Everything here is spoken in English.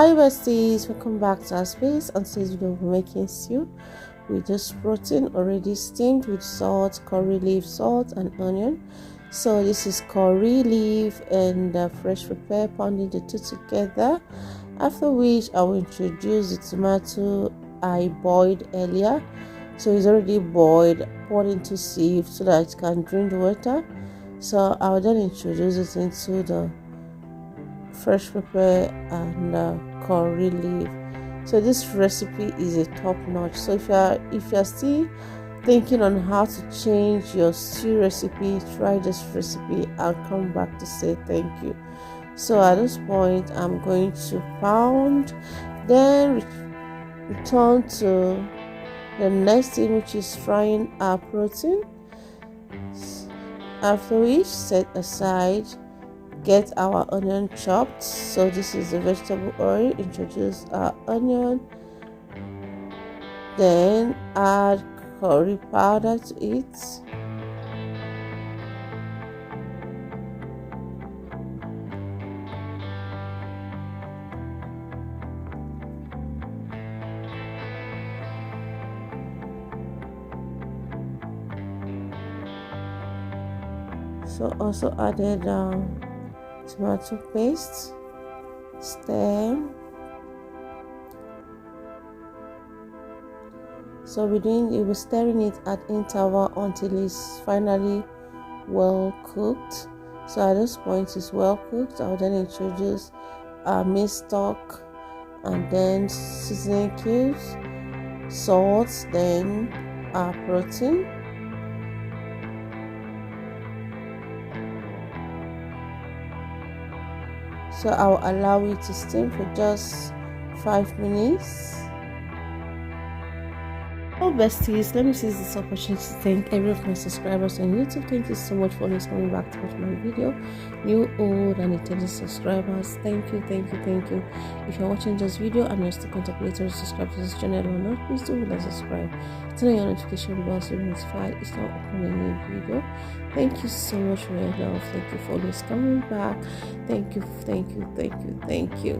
Hi besties, welcome back to our space. On today's video we're making stew with this protein already steamed with salt, curry leaf, salt and onion. So this is curry leaf and fresh pepper, pounding the two together, after which I will introduce the tomato I boiled earlier. So it's already boiled, poured into sieve so that it can drain the water. So I will then introduce it into the fresh pepper and curry leaf. So this recipe is a top notch. So if you're still thinking on how to change your stew recipe, try this recipe and come back to say thank you. So at this point I'm going to pound, then return to the next thing, which is frying our protein, after which set aside, get our onion chopped. So this is the vegetable oil. Introduce our onion, then add curry powder to it, so also added tomato paste, stir. So we're stirring it at interval until it's finally well cooked. So at this point it's well cooked. I'll then introduce our meat stock and then seasoning cubes, salt, then our protein. So I'll allow it to steam for just 5 minutes. Oh besties, let me seize this opportunity to thank every of my subscribers on YouTube. Thank you so much for always coming back to watch my video. New, old and intended subscribers, thank you. If you're watching this video and you're still contemplating to subscribe to this channel or not, please do like subscribe, turn on your notification bell so you're notified it's not uploading a new video. Thank you so much for your love. Thank you for always coming back. Thank you.